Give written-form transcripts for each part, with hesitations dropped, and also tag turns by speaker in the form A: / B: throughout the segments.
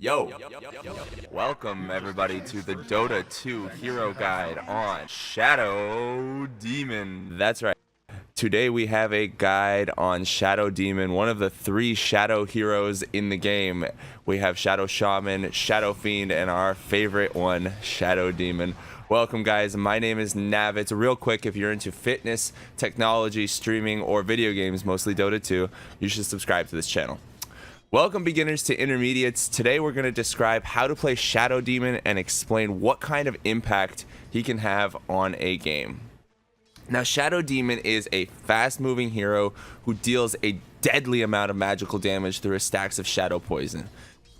A: Yo, welcome everybody to the Dota 2 Hero Guide on Shadow Demon. That's right. Today we have a guide on Shadow Demon, one of the 3 shadow heroes in the game. We have Shadow Shaman, Shadow Fiend, and our favorite one, Shadow Demon. Welcome guys, my name is Navitz. Real quick, if you're into fitness, technology, streaming, or video games, mostly Dota 2, you should subscribe to this channel. Welcome beginners to intermediates. Today we're going to describe how to play Shadow Demon and explain what kind of impact he can have on a game. Now, Shadow Demon is a fast-moving hero who deals a deadly amount of magical damage through his stacks of Shadow Poison.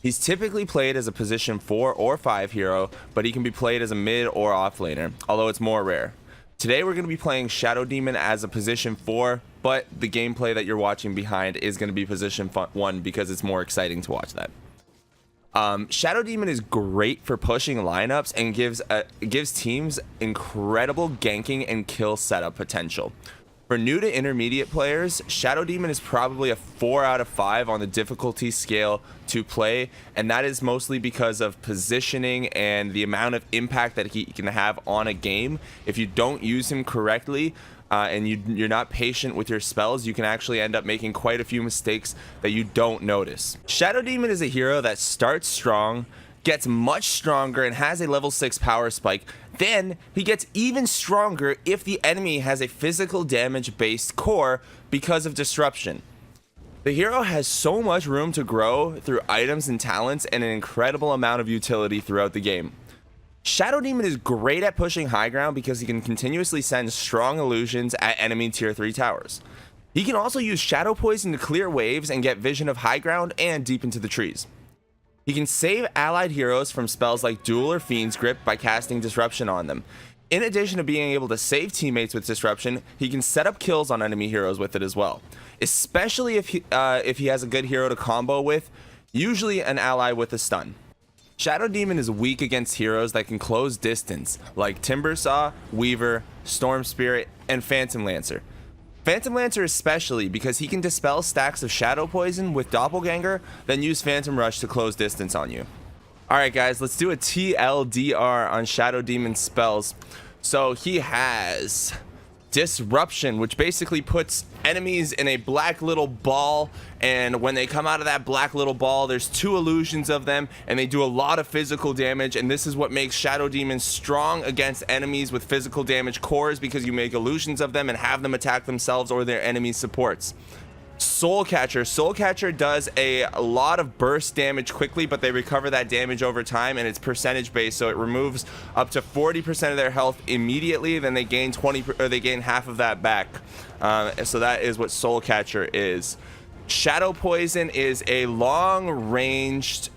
A: He's typically played as a position 4 or 5 hero, but he can be played as a mid or offlaner, although it's more rare. Today we're going to be playing Shadow Demon as a position 4, but the gameplay that you're watching behind is going to be position 1 because it's more exciting to watch that. Shadow Demon is great for pushing lineups and gives teams incredible ganking and kill setup potential. For new to intermediate players, Shadow Demon is probably a 4 out of 5 on the difficulty scale to play, and that is mostly because of positioning and the amount of impact that he can have on a game. If you don't use him correctly and you're not patient with your spells, you can actually end up making quite a few mistakes that you don't notice. Shadow Demon is a hero that starts strong, gets much stronger, and has a level 6 power spike. Then he gets even stronger if the enemy has a physical damage based core because of disruption. The hero has so much room to grow through items and talents and an incredible amount of utility throughout the game. Shadow Demon is great at pushing high ground because he can continuously send strong illusions at enemy tier 3 towers. He can also use Shadow Poison to clear waves and get vision of high ground and deep into the trees. He can save allied heroes from spells like Duel or Fiend's Grip by casting Disruption on them. In addition to being able to save teammates with Disruption, he can set up kills on enemy heroes with it as well, especially if he has a good hero to combo with, usually an ally with a stun. Shadow Demon is weak against heroes that can close distance, like Timbersaw, Weaver, Storm Spirit, and Phantom Lancer. Phantom Lancer especially because he can dispel stacks of Shadow Poison with Doppelganger, then use Phantom Rush to close distance on you. Alright guys, let's do a TLDR on Shadow Demon's spells. So he has Disruption, which basically puts enemies in a black little ball, and when they come out of that black little ball, there's 2 illusions of them, and they do a lot of physical damage, and this is what makes Shadow Demon strong against enemies with physical damage cores, because you make illusions of them and have them attack themselves or their enemy supports. Soul Catcher does a lot of burst damage quickly, but they recover that damage over time, and it's percentage based, so it removes up to 40% of their health immediately, then they gain half of that back. So that is what Soul Catcher is. Shadow Poison is a long-ranged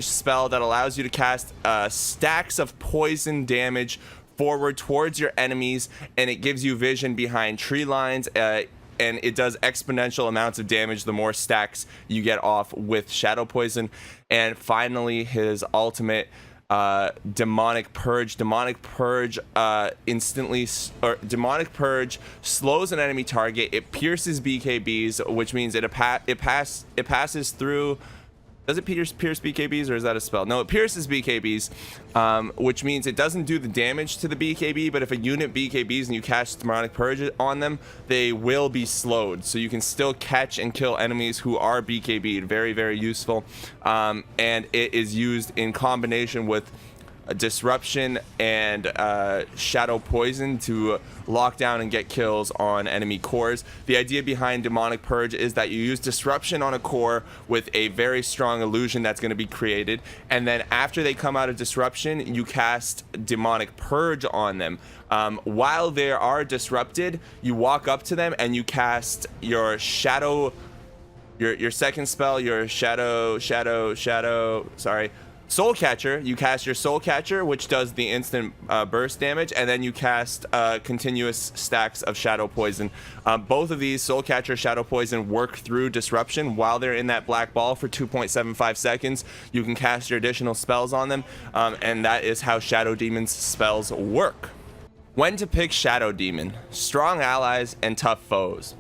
A: spell that allows you to cast stacks of poison damage forward towards your enemies, and it gives you vision behind tree lines. And it does exponential amounts of damage the more stacks you get off with Shadow Poison. And finally, his ultimate, Demonic Purge. Demonic Purge Demonic Purge slows an enemy target. It pierces BKBs, which means it passes through. Does it pierce BKBs, or is that a spell? No, it pierces BKBs, which means it doesn't do the damage to the BKB, but if a unit BKBs and you cast Demonic Purge on them, they will be slowed. So you can still catch and kill enemies who are BKB'd. Very, very useful. And it is used in combination with Disruption and Shadow Poison to lock down and get kills on enemy cores. The idea behind Demonic Purge is that you use Disruption on a core with a very strong illusion that's going to be created, and then after they come out of Disruption, you cast Demonic Purge on them. While they are disrupted, you walk up to them and you cast your Shadow, your second spell, your Soul Catcher. You cast your Soul Catcher, which does the instant burst damage, and then you cast continuous stacks of Shadow Poison. Both of these, Soul Catcher, Shadow Poison, work through Disruption while they're in that black ball for 2.75 seconds. You can cast your additional spells on them, and that is how Shadow Demon's spells work. When to pick Shadow Demon: strong allies and tough foes.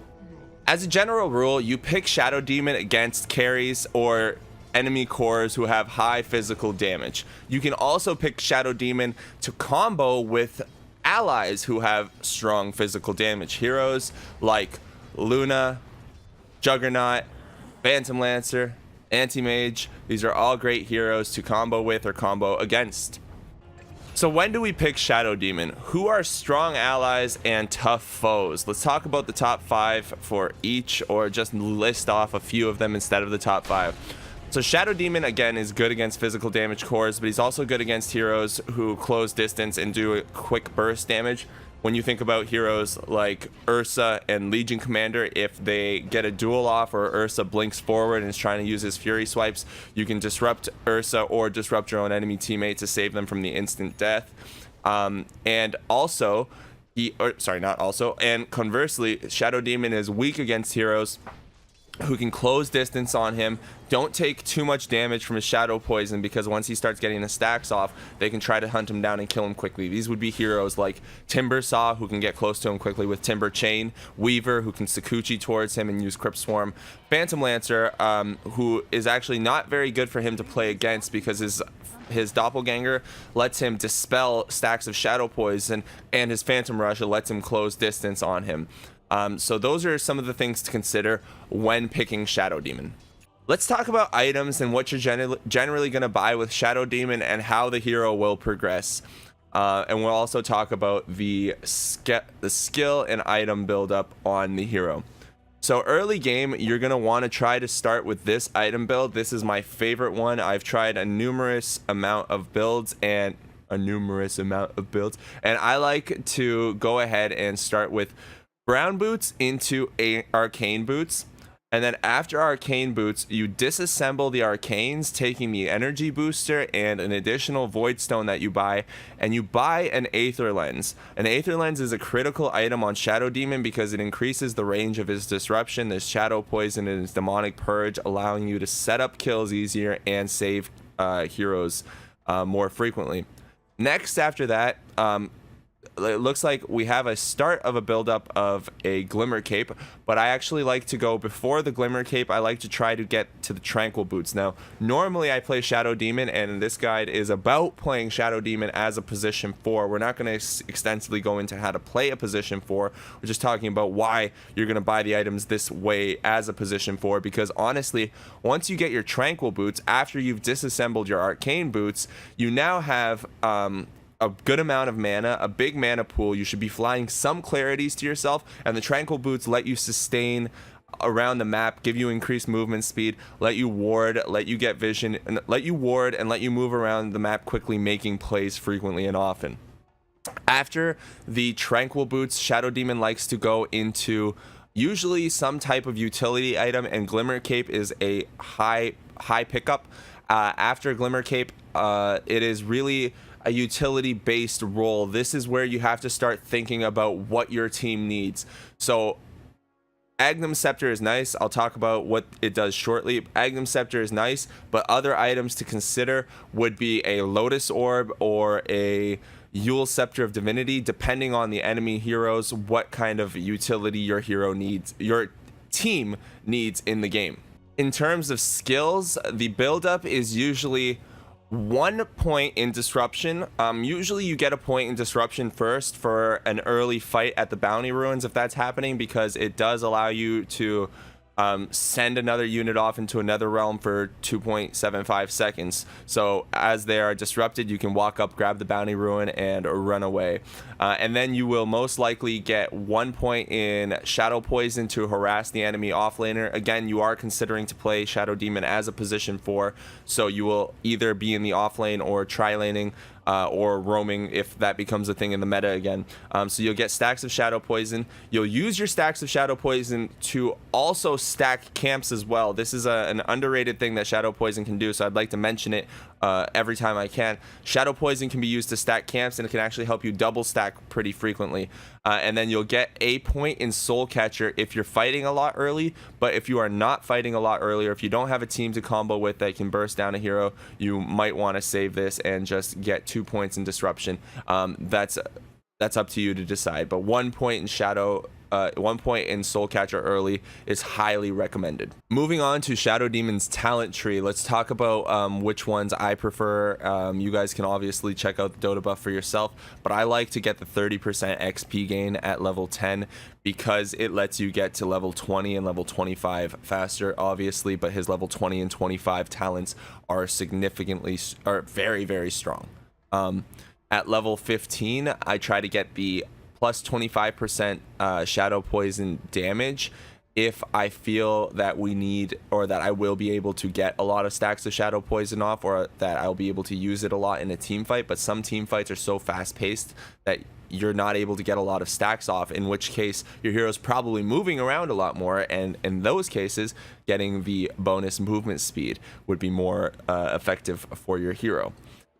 A: As a general rule, you pick Shadow Demon against carries or enemy cores who have high physical damage. You can also pick Shadow Demon to combo with allies who have strong physical damage. Heroes like Luna, Juggernaut, Phantom Lancer, Anti-Mage. These are all great heroes to combo with or combo against. So when do we pick Shadow Demon? Who are strong allies and tough foes? Let's talk about the top 5 for each, or just list off a few of them instead of the top 5. So Shadow Demon, again, is good against physical damage cores, but he's also good against heroes who close distance and do quick burst damage. When you think about heroes like Ursa and Legion Commander, if they get a duel off or Ursa blinks forward and is trying to use his Fury swipes, you can disrupt Ursa or disrupt your own enemy teammate to save them from the instant death. And also, and conversely, Shadow Demon is weak against heroes who can close distance on him, don't take too much damage from his shadow poison, because once he starts getting the stacks off, they can try to hunt him down and kill him quickly. These would be heroes like Timber Saw, who can get close to him quickly with Timber Chain, Weaver, who can Sakuchi towards him and use Crypt Swarm, Phantom Lancer, who is actually not very good for him to play against because his doppelganger lets him dispel stacks of shadow poison, and his Phantom Rush lets him close distance on him. So those are some of the things to consider when picking Shadow Demon. Let's talk about items and what you're generally going to buy with Shadow Demon and how the hero will progress. And we'll also talk about the skill and item buildup on the hero. So early game, you're going to want to try to start with this item build. This is my favorite one. I've tried a numerous amount of builds, and I like to go ahead and start with brown boots into arcane boots, and then after arcane boots you disassemble the arcanes, taking the energy booster and an additional void stone that you buy, and you buy an Aether Lens. An Aether Lens is a critical item on Shadow Demon because it increases the range of his disruption, his shadow poison, and his demonic purge, allowing you to set up kills easier and save heroes more frequently. Next, after that, it looks like we have a start of a buildup of a Glimmer Cape, but I actually like to go before the Glimmer Cape. I like to try to get to the Tranquil boots. Now, normally I play Shadow Demon, and this guide is about playing Shadow Demon as a position 4. We're not going to extensively go into how to play a position 4. We're just talking about why you're going to buy the items this way as a position 4, because honestly, once you get your Tranquil boots, after you've disassembled your Arcane boots, you now have a good amount of mana, a big mana pool. You should be flying some clarities to yourself, and the Tranquil boots let you sustain around the map, give you increased movement speed, let you ward, let you get vision, and let you ward and let you move around the map quickly, making plays frequently and often. After the Tranquil boots, Shadow Demon likes to go into usually some type of utility item, and Glimmer Cape is a high pickup. After Glimmer Cape, it is really a utility based role. This is where you have to start thinking about what your team needs. So Aghanim Scepter is nice. I'll talk about what it does shortly. Aghanim Scepter is nice, but other items to consider would be a Lotus Orb or a Euls Scepter of Divinity, depending on the enemy heroes, what kind of utility your hero needs, your team needs in the game. In terms of skills, the buildup is usually 1 point in disruption. Usually you get a point in disruption first for an early fight at the bounty ruins if that's happening, because it does allow you to send another unit off into another realm for 2.75 seconds. So as they are disrupted, you can walk up, grab the bounty ruin, and run away. And then you will most likely get 1 point in shadow poison to harass the enemy offlaner. Again, you are considering to play Shadow Demon as a position 4, so you will either be in the offlane or tri-laning, or roaming if that becomes a thing in the meta again. So you'll get stacks of shadow poison. You'll use your stacks of shadow poison to also stack camps as well. This is an underrated thing that shadow poison can do, so I'd like to mention it every time I can. Shadow poison can be used to stack camps, and it can actually help you double stack pretty frequently. And then you'll get a point in Soul Catcher if you're fighting a lot early, but if you are not fighting a lot earlier, if you don't have a team to combo with that can burst down a hero, you might want to save this and just get 2 points in disruption. That's up to you to decide, but 1 point in shadow in Soul Catcher early is highly recommended. Moving on to Shadow Demon's talent tree, let's talk about which ones I prefer. You guys can obviously check out the Dota buff for yourself, but I like to get the 30% XP gain at level 10 because it lets you get to level 20 and level 25 faster, obviously, but his level 20 and 25 talents are very, very strong. At level 15, I try to get the plus 25% shadow poison damage if I feel that we need, or that I will be able to get a lot of stacks of shadow poison off, or that I'll be able to use it a lot in a team fight. But some team fights are so fast paced that you're not able to get a lot of stacks off, in which case your hero's probably moving around a lot more, and in those cases getting the bonus movement speed would be more effective for your hero.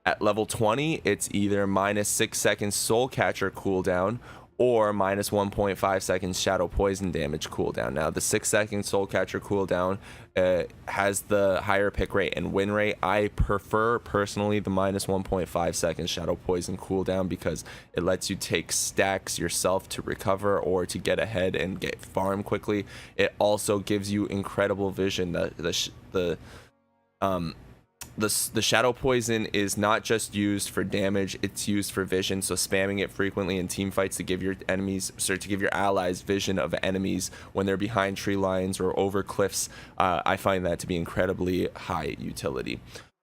A: At level 20, it's either minus 6 seconds Soul Catcher cooldown or minus 1.5 seconds Shadow Poison damage cooldown. Now, the 6 second Soul Catcher cooldown has the higher pick rate and win rate. I prefer, personally, the minus 1.5 seconds Shadow Poison cooldown because it lets you take stacks yourself to recover or to get ahead and get farm quickly. It also gives you incredible vision. The shadow poison is not just used for damage, it's used for vision, so spamming it frequently in team fights to give your allies vision of enemies when they're behind tree lines or over cliffs, I find that to be incredibly high utility.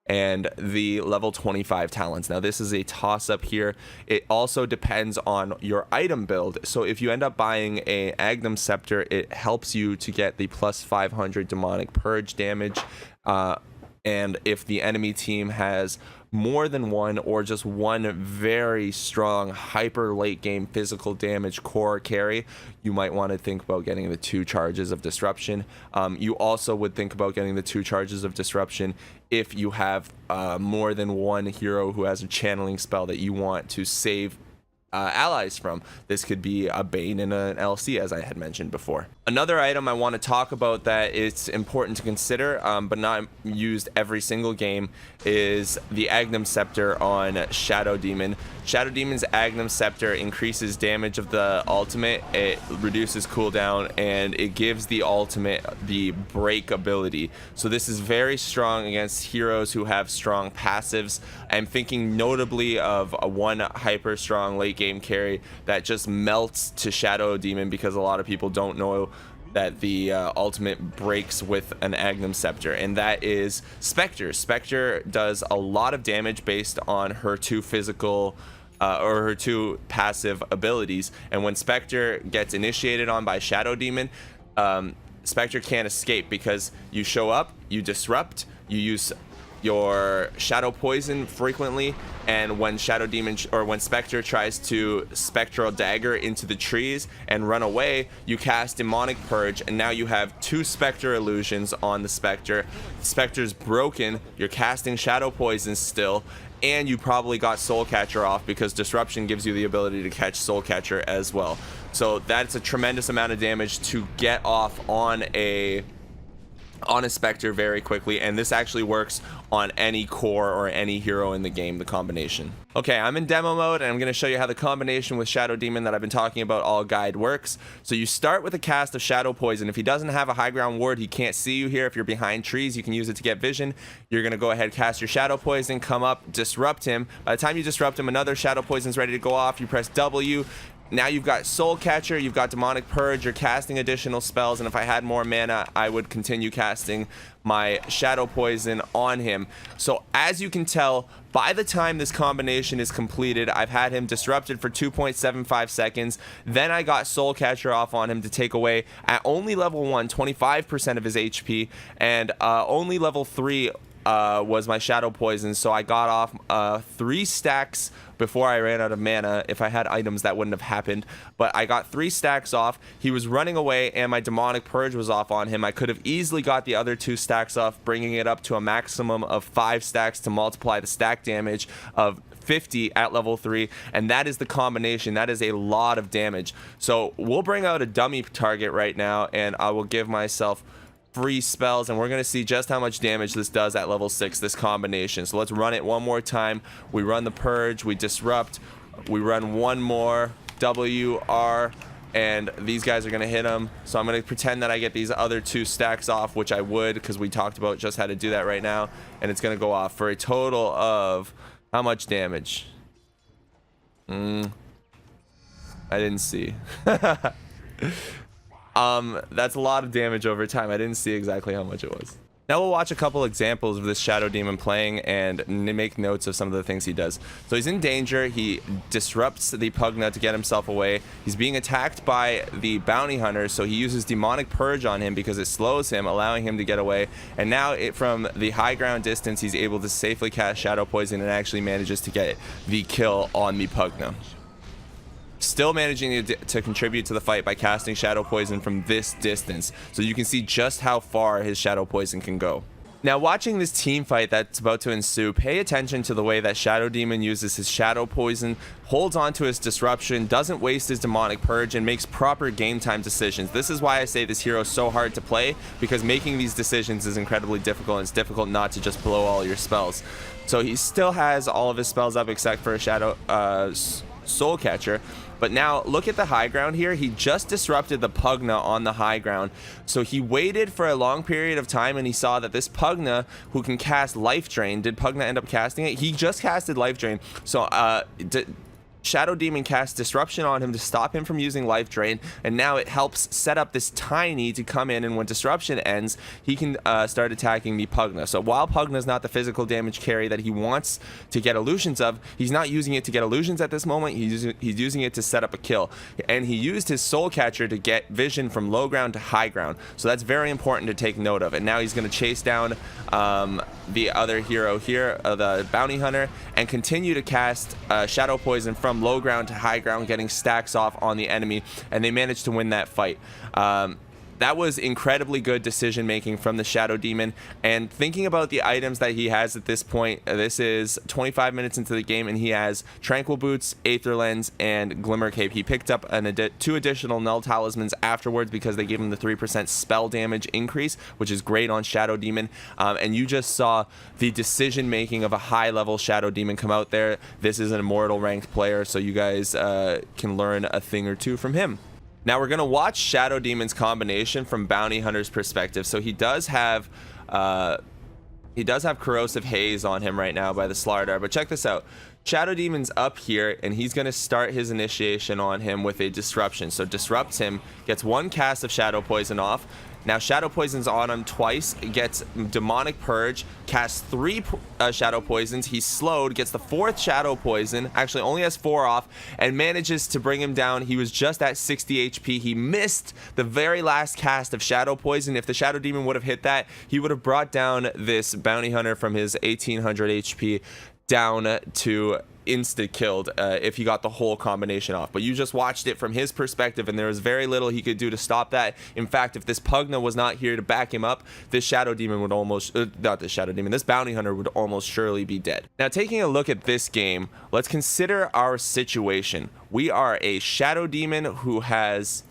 A: And the level 25 talents, now this is a toss-up here. It also depends on your item build. So if you end up buying a Aghanim Scepter, it helps you to get the plus 500 demonic purge damage, and if the enemy team has more than one or just one very strong hyper late game physical damage core carry, you might want to think about getting the 2 charges of disruption. You also would think about getting the 2 charges of disruption if you have more than one hero who has a channeling spell that you want to save allies from. This could be a Bane in an LC, as I had mentioned before. Another item I want to talk about that it's important to consider, but not used every single game, is the Aghanim Scepter on Shadow Demon. Shadow Demon's Aghanim Scepter increases damage of the ultimate, it reduces cooldown, and it gives the ultimate the break ability. So this is very strong against heroes who have strong passives. I'm thinking notably of a one hyper strong late game carry that just melts to Shadow Demon, because a lot of people don't know that the ultimate breaks with an Aghanim Scepter, and that is Spectre. Spectre does a lot of damage based on her 2 physical or her 2 passive abilities, and when Spectre gets initiated on by Shadow Demon, Spectre can't escape, because you show up, you disrupt, you use your shadow poison frequently, and when Shadow Demon or when Spectre tries to spectral dagger into the trees and run away, you cast demonic purge, and now you have 2 spectre illusions on the Spectre. Spectre's broken, you're casting shadow poison still, and you probably got Soul Catcher off, because disruption gives you the ability to catch Soul Catcher as well. So that's a tremendous amount of damage to get off on a Spectre very quickly, and this actually works on any core or any hero in the game, the combination. Okay, I'm in demo mode, and I'm going to show you how the combination with Shadow Demon that I've been talking about all guide works. So you start with a cast of Shadow Poison. If he doesn't have a high ground ward, he can't see you here. If you're behind trees, you can use it to get vision. You're going to go ahead, cast your Shadow Poison, come up, disrupt him. By the time you disrupt him, another Shadow Poison's ready to go off. You press W. Now you've got Soul Catcher, you've got Demonic Purge, you're casting additional spells, and if I had more mana, I would continue casting my Shadow Poison on him. So as you can tell, by the time this combination is completed, I've had him disrupted for 2.75 seconds. Then I got Soul Catcher off on him to take away, at only level 1, 25% of his HP, and only level 3 was my Shadow Poison, so I got off 3 stacks before I ran out of mana. If I had items, that wouldn't have happened, but I got 3 stacks off. He was running away, and my Demonic Purge was off on him. I could have easily got the other 2 stacks off, bringing it up to a maximum of 5 stacks to multiply the stack damage of 50 at level 3, and that is the combination. That is a lot of damage. So we'll bring out a dummy target right now, and I will give myself free spells, and we're going to see just how much damage this does at level 6, this combination. So let's run it one more time. We run the Purge, we disrupt, we run one more, W, R, and these guys are going to hit him. So I'm going to pretend that I get these other 2 stacks off, which I would, because we talked about just how to do that right now. And it's going to go off for a total of how much damage? I didn't see. That's a lot of damage over time. I didn't see exactly how much it was. Now we'll watch a couple examples of this Shadow Demon playing and make notes of some of the things he does. So he's in danger. He disrupts the Pugna to get himself away. He's being attacked by the Bounty Hunter, so he uses Demonic Purge on him because it slows him, allowing him to get away. And now from the high ground distance, he's able to safely cast Shadow Poison and actually manages to get the kill on the Pugna. Still managing to contribute to the fight by casting Shadow Poison from this distance, so you can see just how far his Shadow Poison can go. Now, watching this team fight that's about to ensue, pay attention to the way that Shadow Demon uses his Shadow Poison, holds on to his Disruption, doesn't waste his Demonic Purge, and makes proper game time decisions. This is why I say this hero is so hard to play, because making these decisions is incredibly difficult, and it's difficult not to just blow all your spells. So he still has all of his spells up except for a Shadow Soul Catcher. But now look at the high ground here. He just disrupted the Pugna on the high ground. So he waited for a long period of time, and he saw that this Pugna, who can cast Life Drain, did Pugna end up casting it? He just casted Life Drain. So Shadow Demon cast Disruption on him to stop him from using Life Drain, and now it helps set up this Tiny to come in, and when Disruption ends, he can start attacking the Pugna. So while Pugna is not the physical damage carry that he wants to get illusions of, he's not using it to get illusions at this moment. He's using it to set up a kill, and he used his Soul Catcher to get vision from low ground to high ground. So that's very important to take note of. And now he's going to chase down the other hero here, the Bounty Hunter, and continue to cast Shadow Poison from low ground to high ground, getting stacks off on the enemy, and they managed to win that fight. That was incredibly good decision making from the Shadow Demon. And thinking about the items that he has at this point, this is 25 minutes into the game, and he has Tranquil Boots, Aether Lens, and Glimmer Cape. He picked up 2 additional Null Talismans afterwards because they gave him the 3% spell damage increase, which is great on Shadow Demon. And you just saw the decision making of a high level Shadow Demon come out there. This is an Immortal ranked player, so you guys can learn a thing or two from him. Now we're going to watch Shadow Demon's combination from Bounty Hunter's perspective. So he does have Corrosive Haze on him right now by the Slardar, but check this out. Shadow Demon's up here, and he's going to start his initiation on him with a Disruption. So disrupts him, gets 1 cast of Shadow Poison off. Now Shadow Poison's on him twice, gets Demonic Purge, casts 3 Shadow Poisons, he's slowed, gets the 4th Shadow Poison, actually only has 4 off, and manages to bring him down. He was just at 60 HP. He missed the very last cast of Shadow Poison. If the Shadow Demon would have hit that, he would have brought down this Bounty Hunter from his 1800 HP down to insta killed if he got the whole combination off. But you just watched it from his perspective, and there was very little he could do to stop that. In fact, if this Pugna was not here to back him up, this Shadow Demon would almost not this Shadow Demon, this Bounty Hunter would almost surely be dead. Now, taking a look at this game, let's consider our situation. We are a Shadow Demon who has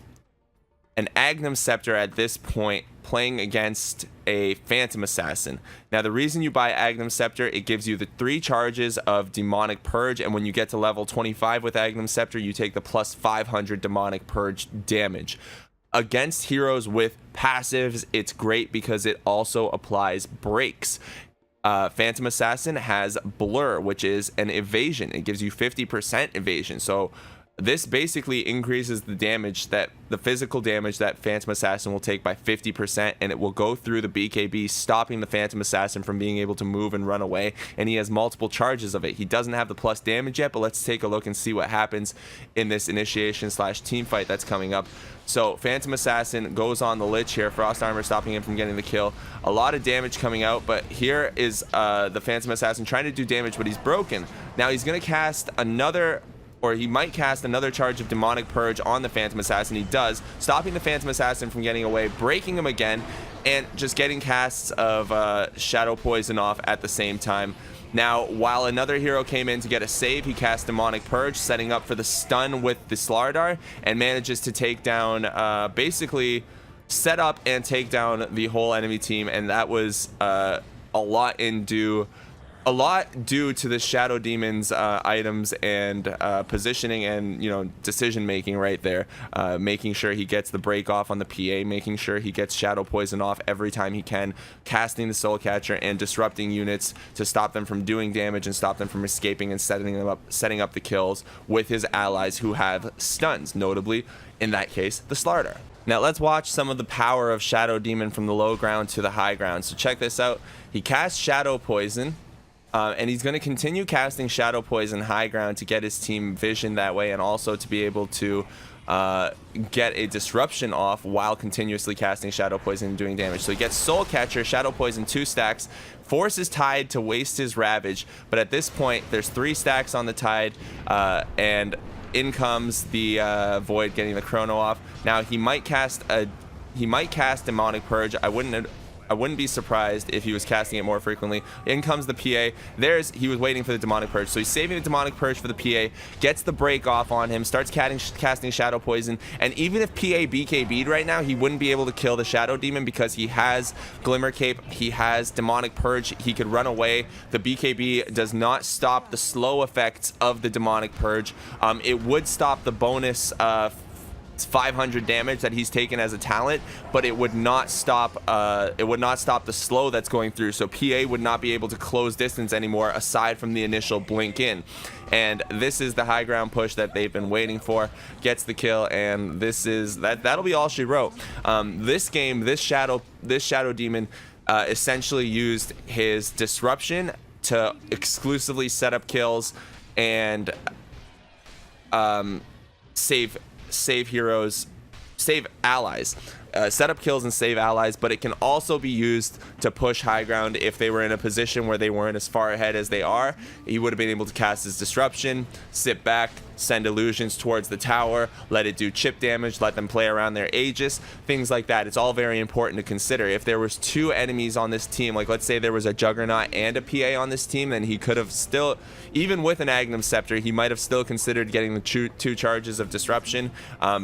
A: an Aghanim Scepter at this point, playing against a Phantom Assassin. Now, the reason you buy Aghanim Scepter, it gives you the 3 charges of Demonic Purge, and when you get to level 25 with Aghanim Scepter, you take the plus 500 Demonic Purge damage. Against heroes with passives, it's great because it also applies breaks. Phantom Assassin has Blur, which is an evasion. It gives you 50% evasion. So this basically increases the damage, that the physical damage that Phantom Assassin will take by 50%, and it will go through the BKB, stopping the Phantom Assassin from being able to move and run away. And he has multiple charges of it. He doesn't have the plus damage yet, but let's take a look and see what happens in this initiation / team fight that's coming up. So Phantom Assassin goes on the Lich here, Frost Armor stopping him from getting the kill. A lot of damage coming out, but here is the Phantom Assassin trying to do damage, but he's broken. Now he's going to cast another, or he might cast another charge of Demonic Purge on the Phantom Assassin. He does, stopping the Phantom Assassin from getting away, breaking him again, and just getting casts of Shadow Poison off at the same time. Now, while another hero came in to get a save, he cast Demonic Purge, setting up for the stun with the Slardar, and manages to take down, basically set up and take down the whole enemy team, and that was a lot in due a lot due to the Shadow Demon's items and positioning and, you know, decision making right there. Making sure he gets the break off on the PA, making sure he gets Shadow Poison off every time he can, casting the Soul Catcher and disrupting units to stop them from doing damage and stop them from escaping and setting up the kills with his allies who have stuns, notably in that case the Slardar. Now let's watch some of the power of Shadow Demon from the low ground to the high ground. So check this out. He casts Shadow Poison. And he's going to continue casting Shadow Poison high ground to get his team vision that way, and also to be able to get a disruption off while continuously casting Shadow Poison and doing damage. So he gets Soul Catcher, Shadow Poison 2 stacks, forces Tide to waste his Ravage, but at this point there's 3 stacks on the Tide, and in comes the Void, getting the Chrono off. Now he might cast Demonic Purge. I wouldn't be surprised if he was casting it more frequently. In comes the PA. He was waiting for the Demonic Purge. So he's saving the Demonic Purge for the PA, gets the break off on him, starts casting Shadow Poison. And even if PA BKB'd right now, he wouldn't be able to kill the Shadow Demon because he has Glimmer Cape, he has Demonic Purge, he could run away. The BKB does not stop the slow effects of the Demonic Purge. It would stop the bonus 500 damage that he's taken as a talent, but it would not stop the slow that's going through. So PA would not be able to close distance anymore aside from the initial blink in. And this is the high ground push that they've been waiting for. Gets the kill, and that'll be all she wrote. This game, this Shadow Demon essentially used his disruption to exclusively set up kills and save allies, set up kills and save allies, but it can also be used to push high ground if they were in a position where they weren't as far ahead as they are. He would have been able to cast his disruption, sit back, send illusions towards the tower, let it do chip damage, let them play around their Aegis, things like that. It's all very important to consider. If there was 2 enemies on this team, like let's say there was a Juggernaut and a PA on this team, then he could have still, even with an Aghanim Scepter, he might have still considered getting the 2 charges of disruption,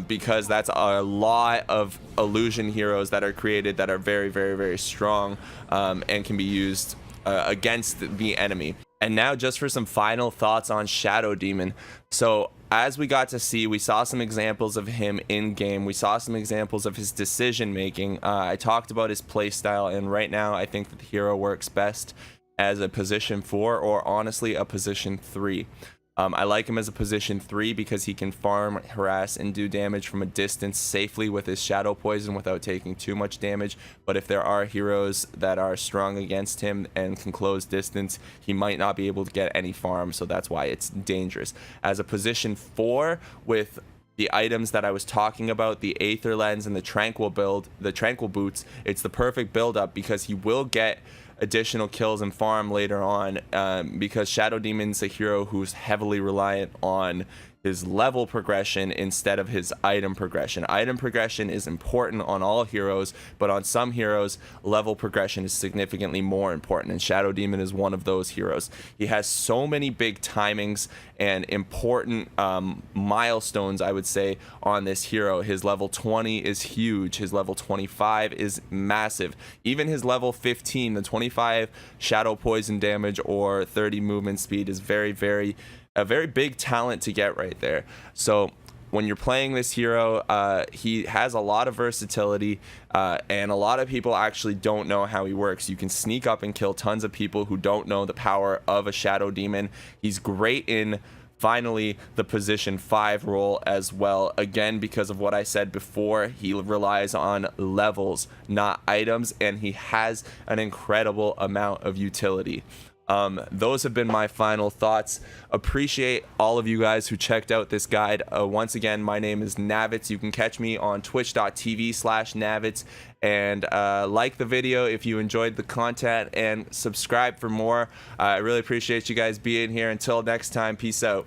A: because that's a lot of illusion heroes that are created that are very, very, very strong, and can be used against the enemy. And now just for some final thoughts on Shadow Demon. So as we got to see, we saw some examples of him in game. We saw some examples of his decision making. I talked about his playstyle, and right now I think that the hero works best as a position 4, or honestly a position 3. I like him as a position 3 because he can farm, harass, and do damage from a distance safely with his Shadow Poison without taking too much damage. But if there are heroes that are strong against him and can close distance, he might not be able to get any farm, so that's why it's dangerous. As a position 4, with the items that I was talking about, the Aether Lens and the Tranquil build, the Tranquil boots, it's the perfect build up because he will get additional kills and farm later on, because Shadow Demon's a hero who's heavily reliant on his level progression instead of his item progression. Item progression is important on all heroes, but on some heroes, level progression is significantly more important, and Shadow Demon is one of those heroes. He has so many big timings and important milestones, I would say, on this hero. His level 20 is huge. His level 25 is massive. Even his level 15, the 25 Shadow Poison damage or 30 movement speed, is a very big talent to get right there. So when you're playing this hero, he has a lot of versatility, and a lot of people actually don't know how he works. You can sneak up and kill tons of people who don't know the power of a Shadow Demon. He's great in, finally, the position 5 role as well, again because of what I said before. He relies on levels, not items, and he has an incredible amount of utility. Those have been my final thoughts. Appreciate all of you guys who checked out this guide. Once again, my name is Navitz. You can catch me on twitch.tv/Navitz, and like the video if you enjoyed the content, and subscribe for more. I really appreciate you guys being here. Until next time, peace out.